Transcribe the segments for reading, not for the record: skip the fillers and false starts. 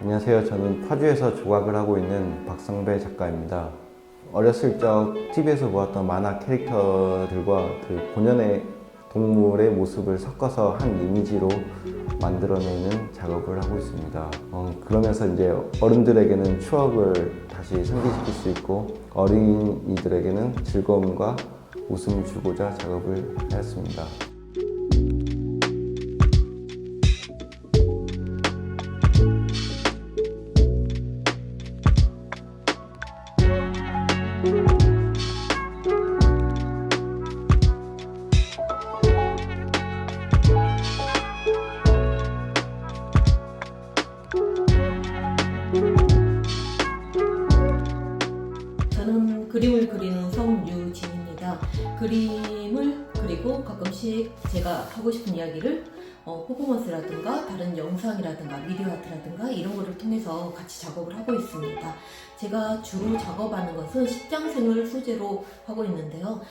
안녕하세요. 저는 파주에서 조각을 하고 있는 박성배 작가입니다. 어렸을 적 TV에서 보았던 만화 캐릭터들과 그 본연의 동물의 모습을 섞어서 한 이미지로 만들어내는 작업을 하고 있습니다. 그러면서 이제 어른들에게는 추억을 다시 상기시킬 수 있고 어린이들에게는 즐거움과 웃음을 주고자 작업을 하였습니다. 저는 그림을 그리는 성유진입니다. 그림을 그리고 가끔씩 제가 하고 싶은 이야기를 퍼포먼스라든가 다른 영상이라든가 미디어 아트라든가 이런 거를 통해서 같이 작업을 하고 있습니다. 제가 주로 작업하는 것은 십장생을 소재로 하고 있는데요.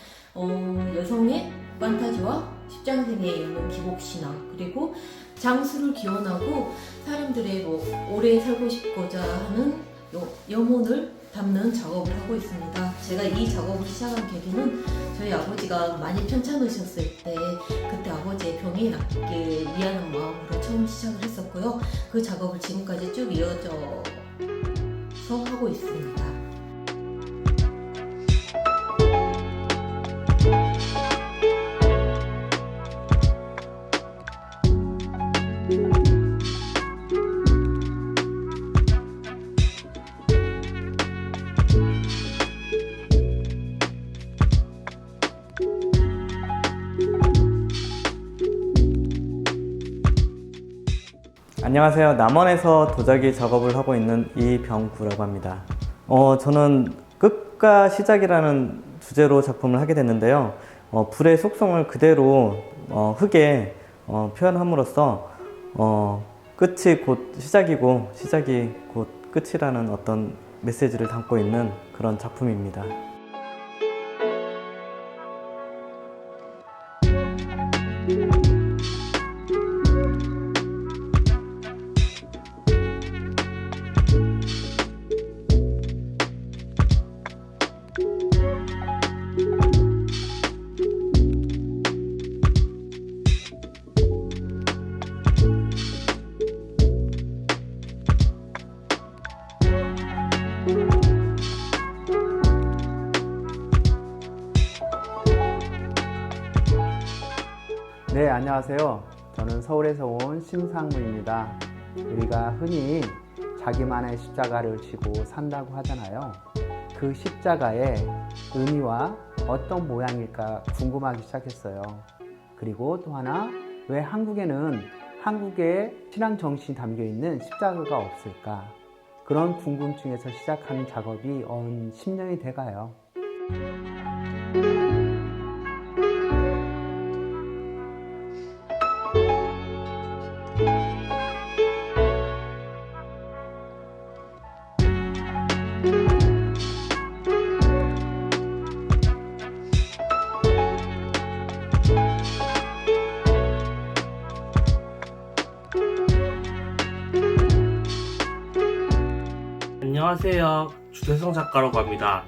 여성의 판타지와 십장생에 있는 기복신앙, 그리고 장수를 기원하고 사람들의 오래 살고 싶고자 하는 염원을 담는 작업을 하고 있습니다. 제가 이 작업을 시작한 계기는 저희 아버지가 많이 편찮으셨을 때 그때 아버지의 병이 낫길 위하는 마음으로 처음 시작을 했었고요. 그 작업을 지금까지 쭉 이어져서 하고 있습니다. 안녕하세요. 남원에서 도자기 작업을 하고 있는 이병구라고 합니다. 저는 끝과 시작이라는 주제로 작품을 하게 됐는데요. 불의 속성을 그대로 흙에 표현함으로써 끝이 곧 시작이고 시작이 곧 끝이라는 어떤 메시지를 담고 있는 그런 작품입니다. 네, 안녕하세요. 저는 서울에서 온 심상무입니다. 우리가 흔히 자기만의 십자가를 지고 산다고 하잖아요. 그 십자가의 의미와 어떤 모양일까 궁금하기 시작했어요. 그리고 또 하나, 왜 한국에는 한국의 신앙 정신이 담겨 있는 십자가가 없을까? 그런 궁금증에서 시작한 작업이 10년이 돼가요. 안녕하세요. 주대성 작가라고 합니다.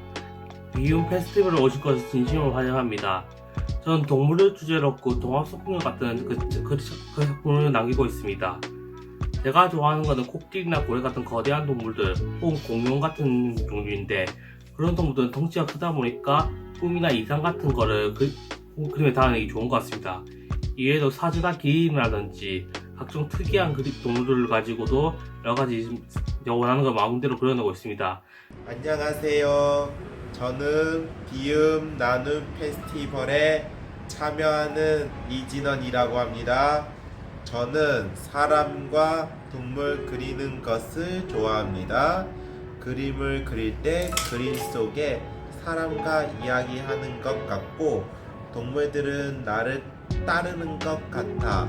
비움 페스티벌에 오실 것을 진심으로 환영합니다. 저는 동물을 주제로 그 동화 소품 같은 그 작품을 남기고 있습니다. 제가 좋아하는 것은 코끼리나 고래 같은 거대한 동물들 혹은 공룡 같은 종류인데, 그런 동물들은 덩치가 크다 보니까 꿈이나 이상 같은 거를 그림에 담아내기 좋은 것 같습니다. 이외에도 사자나 기린이라든지 각종 특이한 동물들을 가지고도 여러가지 원하는 걸 마음대로 그려내고 있습니다. 안녕하세요. 저는 비음 나눔 페스티벌에 참여하는 이진원이라고 합니다. 저는 사람과 동물 그리는 것을 좋아합니다. 그림을 그릴 때 그림 속에 사람과 이야기하는 것 같고 동물들은 나를 따르는 것 같아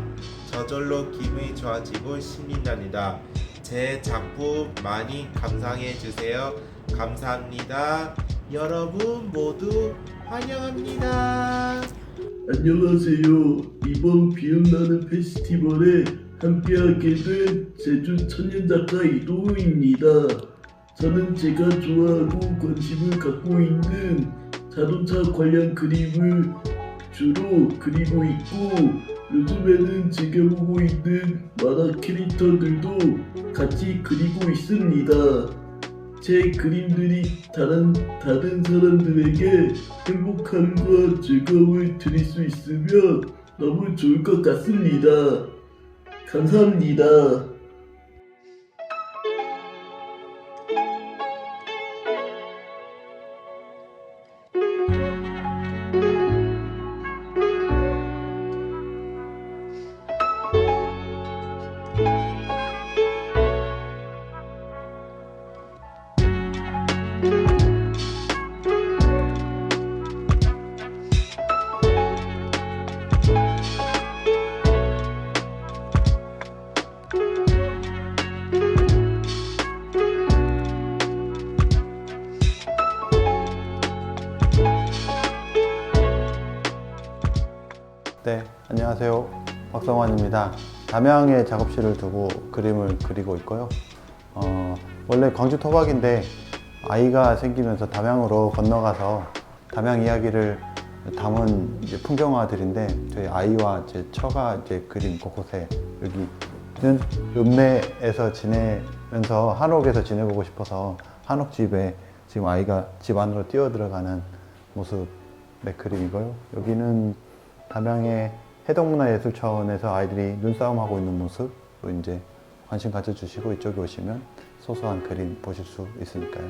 저절로 기분이 좋아지고 신이 납니다. 제 작품 많이 감상해 주세요. 감사합니다. 여러분 모두 환영합니다. 안녕하세요. 이번 비음나는 페스티벌에 함께하게 된 제주 청년작가 이도우입니다. 저는 제가 좋아하고 관심을 갖고 있는 자동차 관련 그림을 주로 그리고 있고, 요즘에는 즐겨보고 있는 만화 캐릭터들도 같이 그리고 있습니다. 제 그림들이 다른 사람들에게 행복함과 즐거움을 드릴 수 있으면 너무 좋을 것 같습니다. 감사합니다. 네, 안녕하세요. 박성환입니다. 담양에 작업실을 두고 그림을 그리고 있고요. 원래 광주 토박인데 아이가 생기면서 담양으로 건너가서 담양 이야기를 담은 이제 풍경화들인데, 저희 아이와 제 처가 이제 그림 곳곳에, 여기는 읍내에서 지내면서 한옥에서 지내보고 싶어서 한옥집에 지금 아이가 집 안으로 뛰어 들어가는 모습의 그림이고요. 여기는 담양의 해동문화예술차원에서 아이들이 눈싸움하고 있는 모습, 이제 관심 가져주시고 이쪽에 오시면 소소한 그림 보실 수 있으니까요.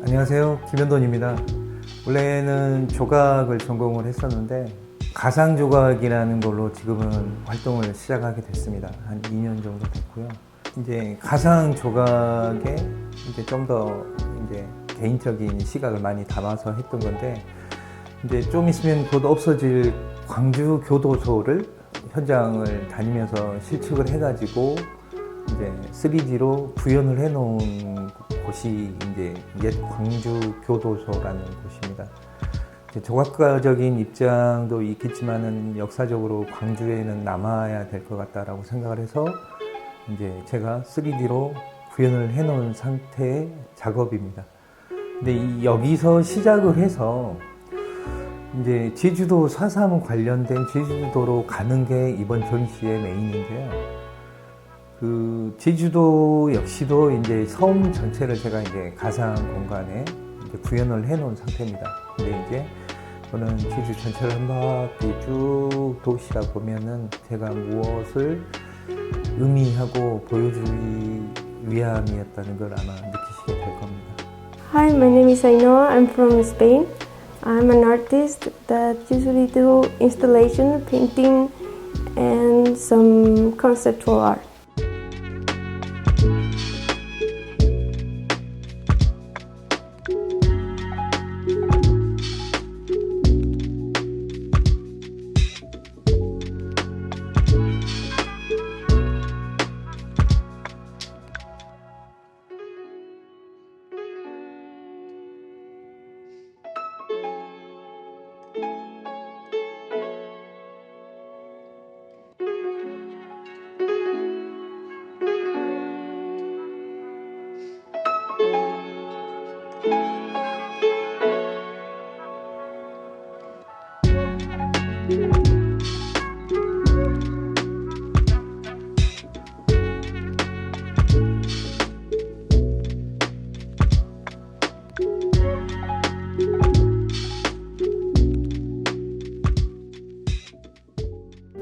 안녕하세요, 김현돈입니다. 원래는 조각을 전공을 했었는데 가상조각이라는 걸로 지금은 활동을 시작하게 됐습니다. 한 2년 정도 됐고요. 이제 가상조각에 이제 좀 더 이제 개인적인 시각을 많이 담아서 했던 건데, 이제 좀 있으면 곧 없어질 광주 교도소를 현장을 다니면서 실측을 해가지고 이제 3D로 구현을 해놓은 곳이 이제 옛 광주 교도소라는 곳입니다. 이제 조각가적인 입장도 있겠지만은 역사적으로 광주에는 남아야 될 것 같다라고 생각을 해서 이제 제가 3D로 구현을 해놓은 상태의 작업입니다. 근데 여기서 시작을 해서 이제 제주도 4.3 관련된 제주도로 가는 게 이번 전시의 메인인데요. 그 제주도 역시도 이제 섬 전체를 제가 이제 가상 공간에 이제 구현을 해놓은 상태입니다. 근데 이제 저는 제주 전체를 한 바퀴 쭉 도시다 보면은 제가 무엇을 의미하고 보여주기 위함이었다는 걸 아마 느끼시게 될 겁니다. Hi, my name is Ainhoa. I'm from Spain. I'm an artist that usually do installation, painting, and some conceptual art.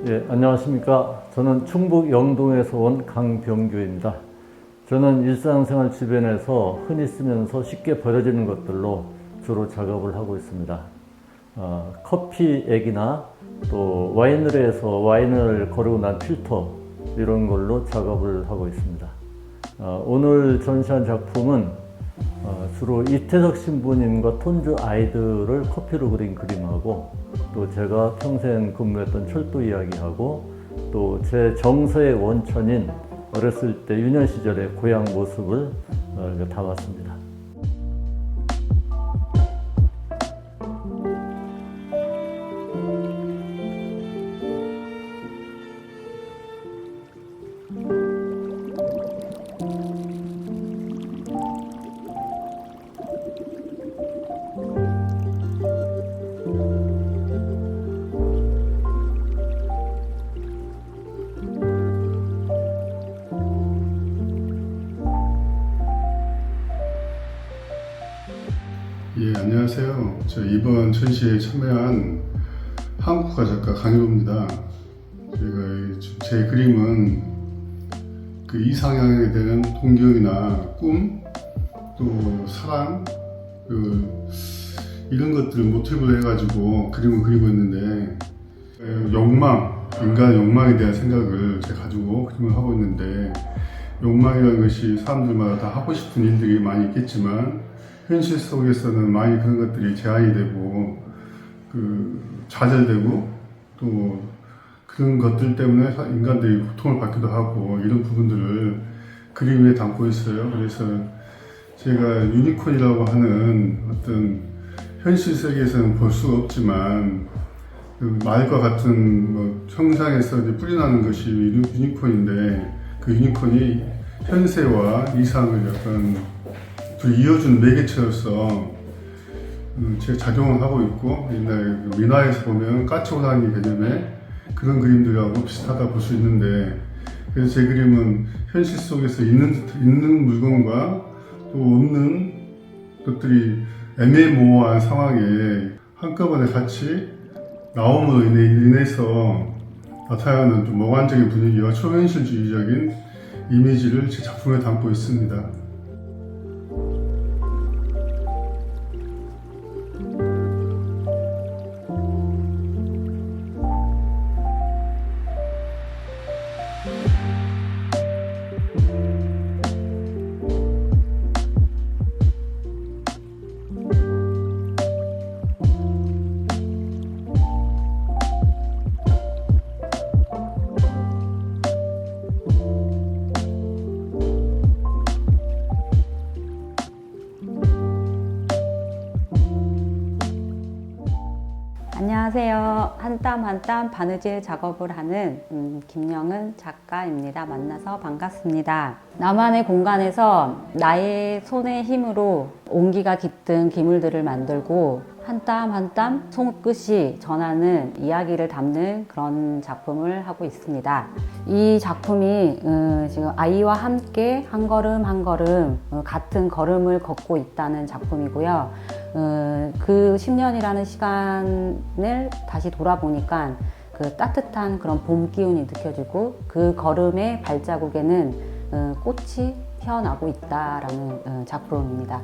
예, 안녕하십니까. 저는 충북 영동에서 온 강병규입니다. 저는 일상생활 주변에서 흔히 쓰면서 쉽게 버려지는 것들로 주로 작업을 하고 있습니다. 커피액이나 또 와이너리에서 와인을 거르고 난 필터, 이런 걸로 작업을 하고 있습니다. 오늘 전시한 작품은 주로 이태석 신부님과 톤주 아이들을 커피로 그린 그림하고 또 제가 평생 근무했던 철도 이야기하고 또 제 정서의 원천인 어렸을 때 유년 시절의 고향 모습을 담았습니다. 예, 안녕하세요. 저 이번 전시에 참여한 한국화 작가 강일호입니다. 제 그림은 그 이상향에 대한 동경이나 꿈, 또 사랑, 이런 것들을 모티브로 해가지고 그림을 그리고 있는데, 욕망, 인간의 욕망에 대한 생각을 제가 가지고 그림을 하고 있는데, 욕망이라는 것이 사람들마다 다 하고 싶은 일들이 많이 있겠지만 현실 속에서는 많이 그런 것들이 제한이 되고 좌절되고 또 그런 것들 때문에 인간들이 고통을 받기도 하고 이런 부분들을 그림 위에 담고 있어요. 그래서 제가 유니콘이라고 하는 어떤 현실 세계에서는 볼 수가 없지만 그 말과 같은 형상에서 뿌리나는 것이 유니콘인데 그 유니콘이 현세와 이상을 약간 이어준 매개체로서 제가 작용을 하고 있고, 옛날 민화에서 보면 까치호랑이 개념의 그런 그림들하고 비슷하다 볼 수 있는데, 그래서 제 그림은 현실 속에서 있는 물건과 또 없는 것들이 애매모호한 상황에 한꺼번에 같이 나옴으로 인해서 나타나는 좀 몽환적인 분위기와 초현실주의적인 이미지를 제 작품에 담고 있습니다. 안녕하세요. 한 땀 한 땀 바느질 작업을 하는 김영은 작가입니다. 만나서 반갑습니다. 나만의 공간에서 나의 손의 힘으로 온기가 깃든 기물들을 만들고 한 땀 한 땀 손끝이 전하는 이야기를 담는 그런 작품을 하고 있습니다. 이 작품이 지금 아이와 함께 한 걸음 한 걸음 같은 걸음을 걷고 있다는 작품이고요. 그 10년이라는 시간을 다시 돌아보니까 그 따뜻한 그런 봄 기운이 느껴지고 그 걸음의 발자국에는 꽃이 피어나고 있다라는 작품입니다.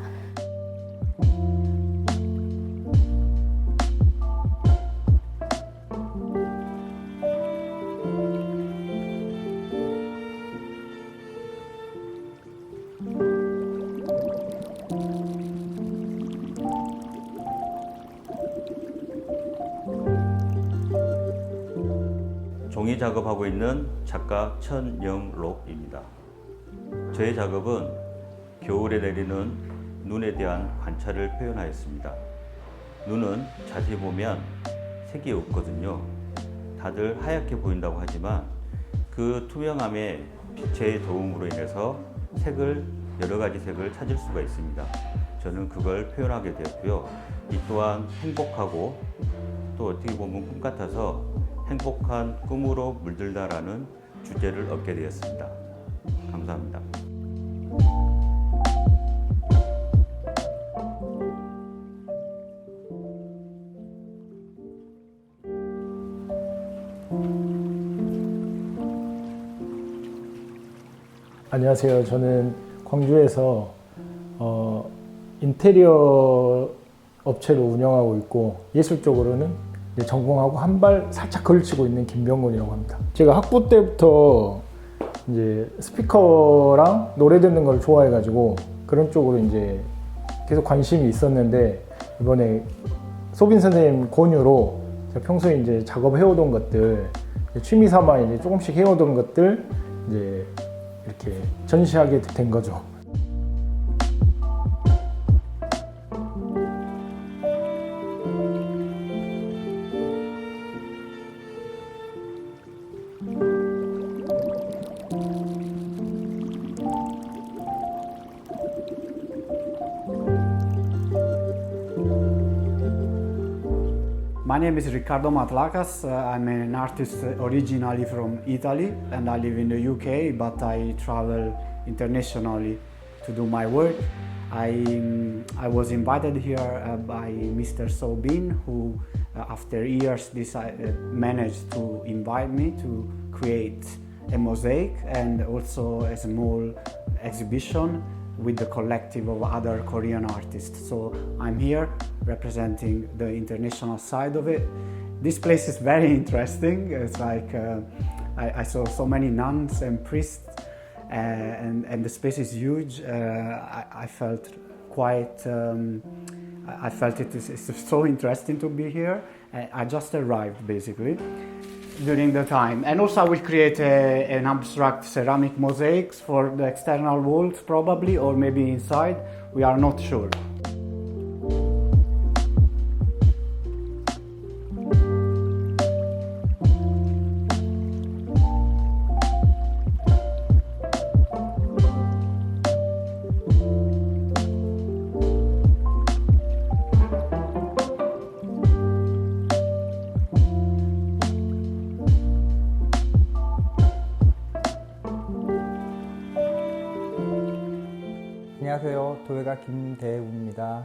종이 작업하고 있는 작가 천영록입니다. 저의 작업은 겨울에 내리는 눈에 대한 관찰을 표현하였습니다. 눈은 자세히 보면 색이 없거든요. 다들 하얗게 보인다고 하지만 그 투명함에 빛의 도움으로 인해서 여러 가지 색을 찾을 수가 있습니다. 저는 그걸 표현하게 되었고요. 이 또한 행복하고 또 어떻게 보면 꿈 같아서 행복한 꿈으로 물들다라는 주제를 얻게 되었습니다. 감사합니다. 안녕하세요. 저는 광주에서 인테리어 업체를 운영하고 있고 예술적으로는 전공하고 한 발 살짝 걸치고 있는 김병곤이라고 합니다. 제가 학부 때부터 이제 스피커랑 노래 듣는 걸 좋아해가지고 그런 쪽으로 이제 계속 관심이 있었는데 이번에 소빈 선생님 권유로 제가 평소에 이제 작업을 해오던 것들, 취미 삼아 이제 조금씩 해오던 것들 이제 이렇게 전시하게 된 거죠. My name is Riccardo Matlakas. I'm an artist originally from Italy and I live in the UK, but I travel internationally to do my work. I was invited here by Mr. Sobin, who after years managed to invite me to create a mosaic and also a small exhibition with the collective of other Korean artists. So I'm here representing the international side of it. This place is very interesting. It's like I saw so many nuns and priests and the space is huge. I felt quite, I felt it's so interesting to be here. I just arrived basically during the time. And also I will create an abstract ceramic mosaics for the external walls probably, or maybe inside, we are not sure. 안녕하세요. 도예가 김대우입니다.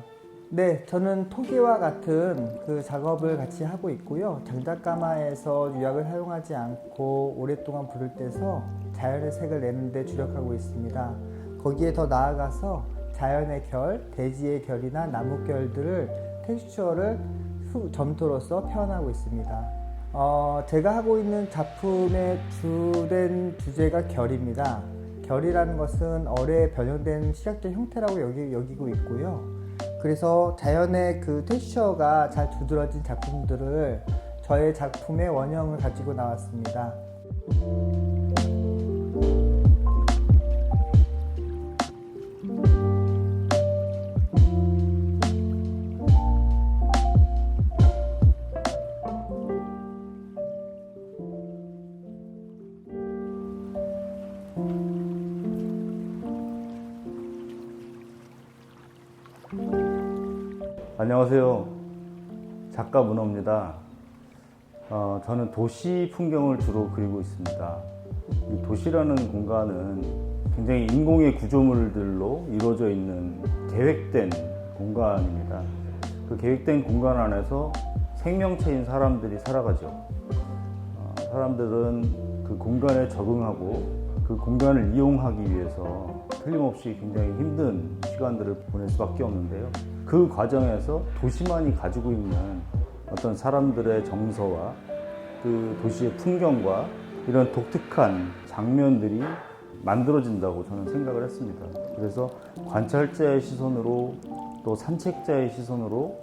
네, 저는 토기와 같은 그 작업을 같이 하고 있고요. 장작가마에서 유약을 사용하지 않고 오랫동안 불을 떼서 자연의 색을 내는 데 주력하고 있습니다. 거기에 더 나아가서 자연의 결, 대지의 결이나 나무 결들을 텍스처를 점토로서 표현하고 있습니다. 제가 하고 있는 작품의 주된 주제가 결입니다. 결이라는 것은 얼의 변형된 시각적 형태라고 여기고 있고요. 그래서 자연의 그 텍스처가 잘 두드러진 작품들을 저의 작품의 원형을 가지고 나왔습니다. 안녕하세요. 작가 문어입니다. 저는 도시 풍경을 주로 그리고 있습니다. 이 도시라는 공간은 굉장히 인공의 구조물들로 이루어져 있는 계획된 공간입니다. 그 계획된 공간 안에서 생명체인 사람들이 살아가죠. 사람들은 그 공간에 적응하고 그 공간을 이용하기 위해서 틀림없이 굉장히 힘든 시간들을 보낼 수밖에 없는데요. 그 과정에서 도시만이 가지고 있는 어떤 사람들의 정서와 그 도시의 풍경과 이런 독특한 장면들이 만들어진다고 저는 생각을 했습니다. 그래서 관찰자의 시선으로 또 산책자의 시선으로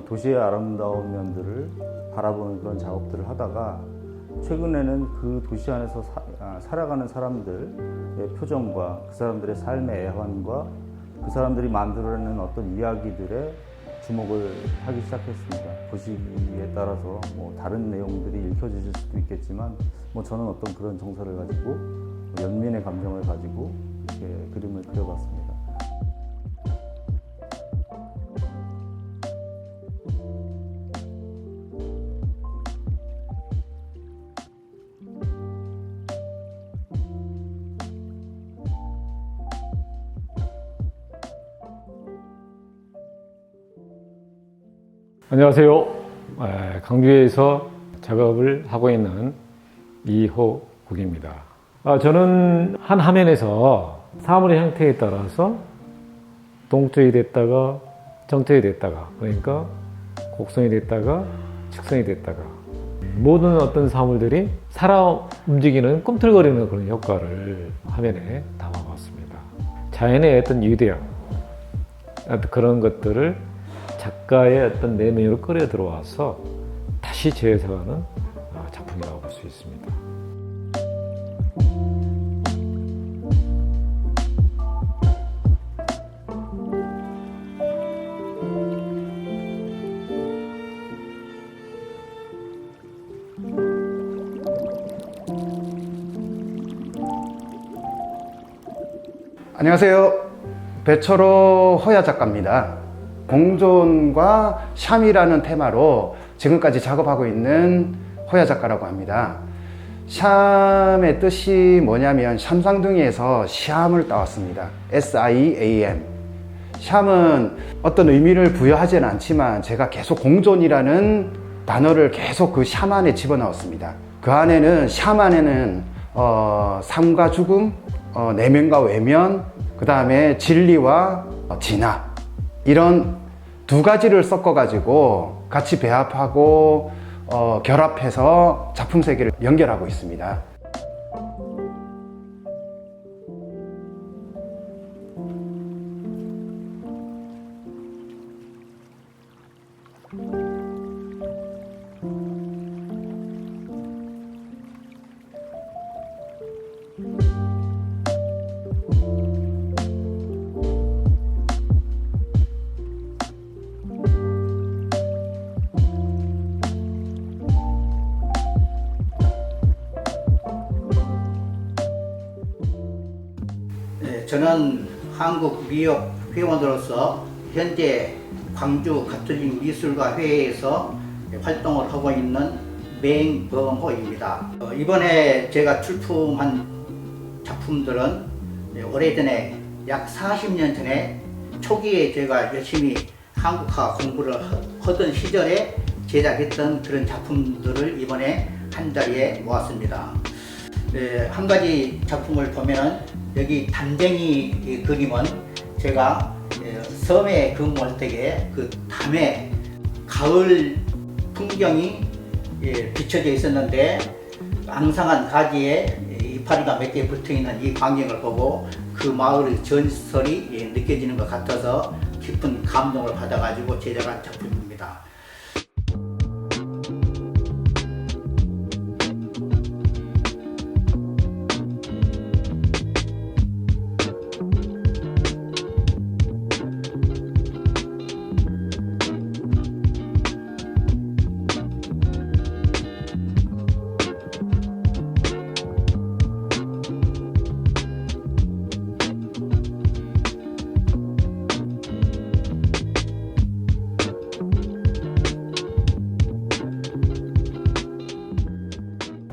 도시의 아름다운 면들을 바라보는 그런 작업들을 하다가 최근에는 그 도시 안에서 살아가는 사람들의 표정과 그 사람들의 삶의 애환과 그 사람들이 만들어내는 어떤 이야기들에 주목을 하기 시작했습니다. 보시기에 따라서 뭐 다른 내용들이 읽혀지실 수도 있겠지만 저는 어떤 그런 정서를 가지고 연민의 감정을 가지고 이렇게 그림을 그려봤습니다. 안녕하세요. 강주에서 작업을 하고 있는 이호국입니다. 저는 한 화면에서 사물의 형태에 따라서 동적이 됐다가 정적이 됐다가, 그러니까 곡선이 됐다가 직선이 됐다가, 모든 어떤 사물들이 살아 움직이는 꿈틀거리는 그런 효과를 화면에 담아봤습니다. 자연의 어떤 위대함, 그런 것들을 작가의 어떤 내면으로 끌어 들어와서 다시 재해석하는 작품이라고 볼 수 있습니다. 안녕하세요. 배철호 허야 작가입니다. 공존과 샴이라는 테마로 지금까지 작업하고 있는 허야 작가라고 합니다. 샴의 뜻이 뭐냐면 샴쌍둥이에서 시암을 따왔습니다. SIAM. 샴은 어떤 의미를 부여하지는 않지만 제가 계속 공존이라는 단어를 계속 그 샴 안에 집어넣었습니다. 그 안에는 샴 안에는 삶과 죽음, 내면과 외면, 그 다음에 진리와 진화, 이런 두 가지를 섞어 가지고 같이 배합하고 결합해서 작품 세계를 연결하고 있습니다. 저는 한국 미역 회원으로서 현재 광주 가톨릭 미술가 회에서 활동을 하고 있는 맹범호입니다. 이번에 제가 출품한 작품들은 오래전에 약 40년 전에 초기에 제가 열심히 한국화 공부를 하던 시절에 제작했던 그런 작품들을 이번에 한 자리에 모았습니다. 한 가지 작품을 보면은 여기 담쟁이 그림은 제가 섬에 근무할 때에 그 담에 가을 풍경이 비춰져 있었는데 앙상한 가지에 이파리가 몇 개 붙어 있는 이 광경을 보고 그 마을의 전설이 느껴지는 것 같아서 깊은 감동을 받아가지고 제작한 작품입니다.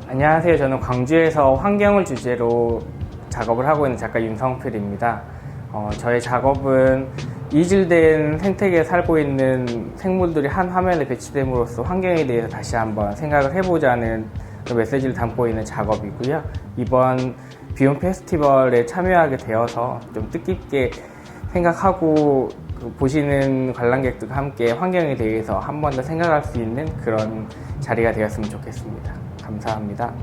안녕하세요. 저는 광주에서 환경을 주제로 작업을 하고 있는 작가 윤성필입니다. 저의 작업은 이질된 생태계에 살고 있는 생물들이 한 화면에 배치됨으로써 환경에 대해서 다시 한번 생각을 해보자는 그 메시지를 담고 있는 작업이고요. 이번 비움 페스티벌에 참여하게 되어서 좀 뜻깊게 생각하고 보시는 관람객들과 함께 환경에 대해서 한 번 더 생각할 수 있는 그런 자리가 되었으면 좋겠습니다. 감사합니다.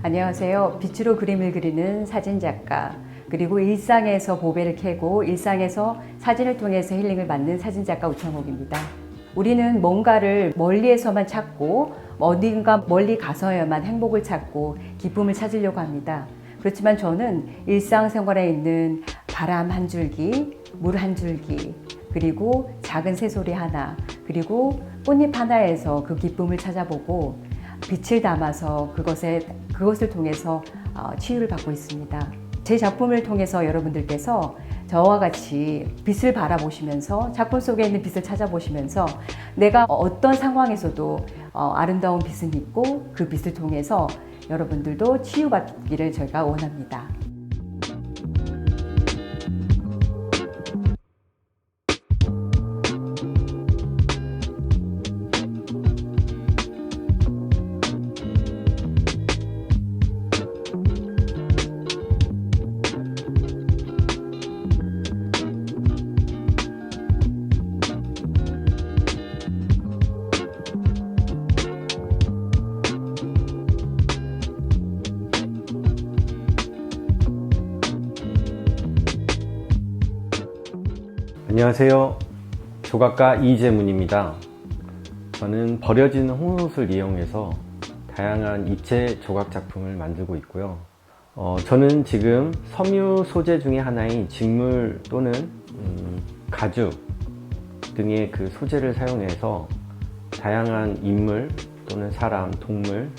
안녕하세요. 빛으로 그림을 그리는 사진작가, 그리고 일상에서 보배를 캐고 일상에서 사진을 통해서 힐링을 받는 사진작가 우창옥입니다. 우리는 뭔가를 멀리에서만 찾고 어딘가 멀리 가서야만 행복을 찾고 기쁨을 찾으려고 합니다. 그렇지만 저는 일상생활에 있는 바람 한 줄기, 물 한 줄기, 그리고 작은 새소리 하나, 그리고 꽃잎 하나에서 그 기쁨을 찾아보고 빛을 담아서 그것을 통해서 치유를 받고 있습니다. 제 작품을 통해서 여러분들께서 저와 같이 빛을 바라보시면서 작품 속에 있는 빛을 찾아보시면서 내가 어떤 상황에서도 아름다운 빛은 있고 그 빛을 통해서 여러분들도 치유받기를 저희가 원합니다. 안녕하세요. 조각가 이재문입니다. 저는 버려진 홍옷을 이용해서 다양한 입체 조각 작품을 만들고 있고요. 저는 지금 섬유 소재 중에 하나인 직물 또는 가죽 등의 그 소재를 사용해서 다양한 인물 또는 사람, 동물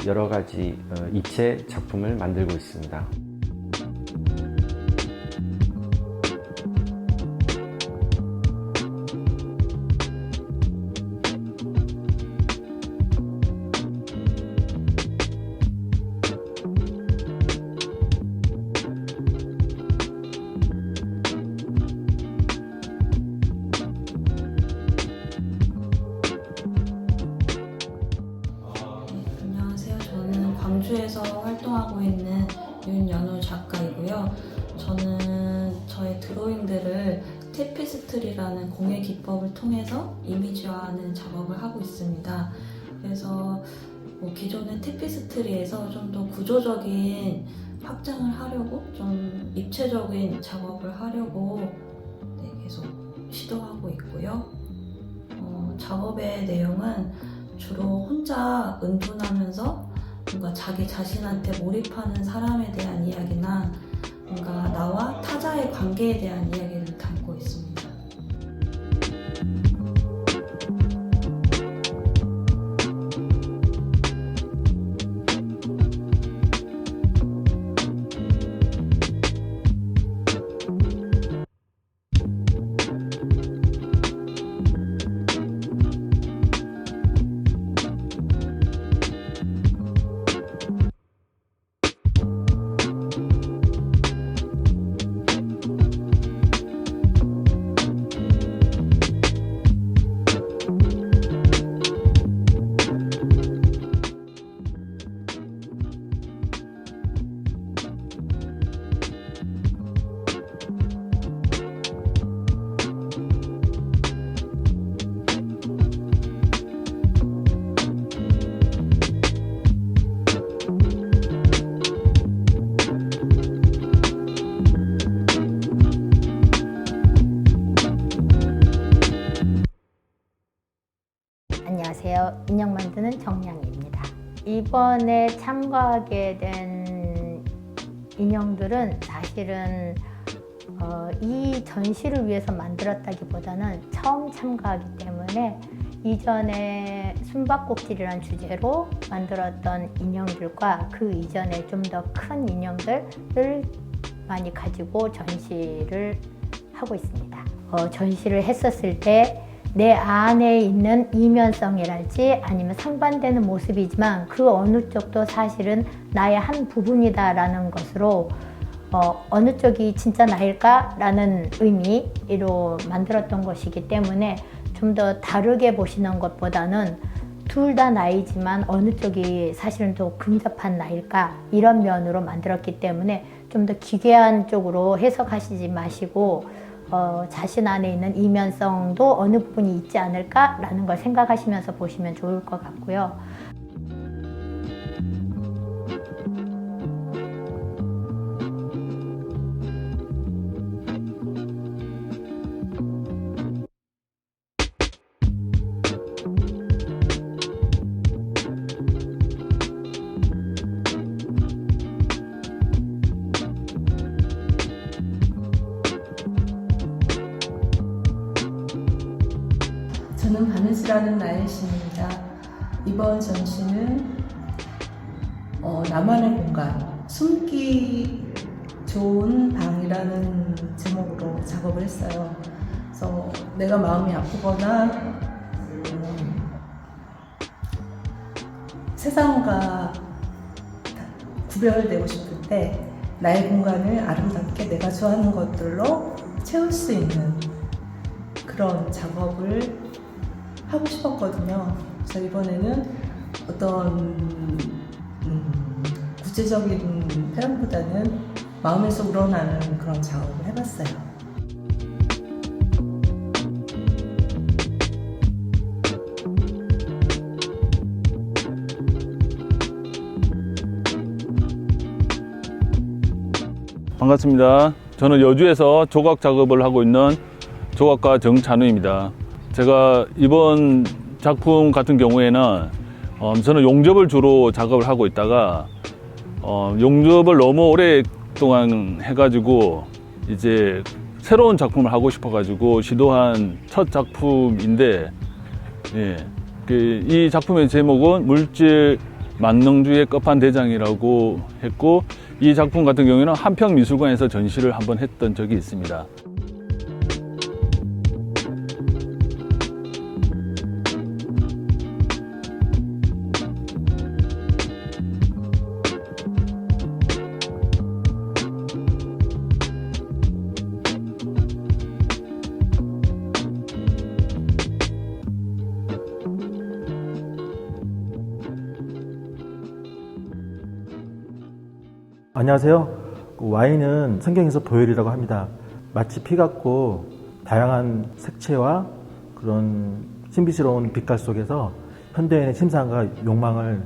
여러 가지 입체 작품을 만들고 있습니다. 안녕하세요. 저는 광주에서 활동하고 있는 윤연우 작가이고요. 저는 저의 드로잉들을 테피스트리라는 공예 기법을 통해서 이미지화하는 작업을 하고 있습니다. 그래서 기존의 테피스트리에서 좀 더 구조적인 확장을 하려고 좀 입체적인 작업을 하려고 계속 시도하고 있고요. 작업의 내용은 주로 혼자 은둔하면서 뭔가 자기 자신한테 몰입하는 사람에 대한 이야기나 뭔가 나와 타자의 관계에 대한 이야기를 담고 있습니다. 안녕하세요. 인형 만드는 정량입니다. 이번에 참가하게 된 인형들은 사실은 이 전시를 위해서 만들었다기보다는 처음 참가하기 때문에 이전에 숨바꼭질이라는 주제로 만들었던 인형들과 그 이전에 좀 더 큰 인형들을 많이 가지고 전시를 하고 있습니다. 전시를 했었을 때 내 안에 있는 이면성이랄지 아니면 상반되는 모습이지만 그 어느 쪽도 사실은 나의 한 부분이다라는 것으로 어느 쪽이 진짜 나일까? 라는 의미로 만들었던 것이기 때문에 좀 더 다르게 보시는 것보다는 둘 다 나이지만 어느 쪽이 사실은 더 근접한 나일까? 이런 면으로 만들었기 때문에 좀 더 기괴한 쪽으로 해석하시지 마시고 자신 안에 있는 이면성도 어느 부분이 있지 않을까라는 걸 생각하시면서 보시면 좋을 것 같고요. 저는 바느스라는 나혜신입니다. 이번 전시는 나만의 공간, 숨기 좋은 방이라는 제목으로 작업을 했어요. 그래서 내가 마음이 아프거나 세상과 구별되고 싶을 때 나의 공간을 아름답게 내가 좋아하는 것들로 채울 수 있는 그런 작업을 하고 싶었거든요. 그래서 이번에는 어떤 구체적인 표현보다는 마음에서 우러나는 그런 작업을 해봤어요. 반갑습니다. 저는 여주에서 조각 작업을 하고 있는 조각가 정찬우입니다. 제가 이번 작품 같은 경우에는 저는 용접을 주로 작업을 하고 있다가 용접을 너무 오랫동안 해가지고 이제 새로운 작품을 하고 싶어가지고 시도한 첫 작품인데, 예, 이 작품의 제목은 물질 만능주의 끝판대장이라고 했고, 이 작품 같은 경우에는 한평미술관에서 전시를 한번 했던 적이 있습니다. 안녕하세요. 와인은 성경에서 보혈이라고 합니다. 마치 피 같고 다양한 색채와 그런 신비스러운 빛깔 속에서 현대인의 심상과 욕망을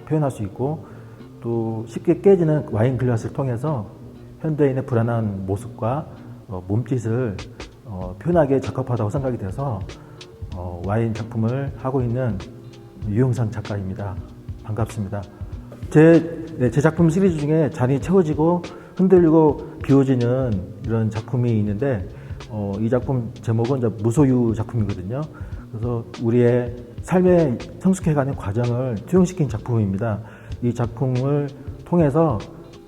표현할 수 있고, 또 쉽게 깨지는 와인 글라스를 통해서 현대인의 불안한 모습과 몸짓을 표현하기에 적합하다고 생각이 돼서 와인 작품을 하고 있는 유영상 작가입니다. 반갑습니다. 제 작품 시리즈 중에 잔이 채워지고 흔들리고 비워지는 이런 작품이 있는데, 이 작품 제목은 이제 무소유 작품이거든요. 그래서 우리의 삶에 성숙해가는 과정을 투영시킨 작품입니다. 이 작품을 통해서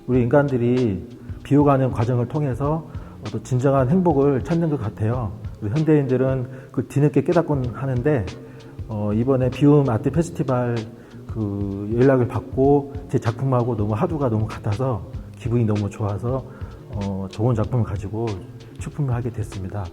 우리 인간들이 비워가는 과정을 통해서 또 진정한 행복을 찾는 것 같아요. 우리 현대인들은 그 뒤늦게 깨닫곤 하는데, 이번에 비움 아트 페스티벌 그 연락을 받고 제 작품하고 너무 하두가 너무 같아서 기분이 너무 좋아서 좋은 작품을 가지고 출품을 하게 됐습니다.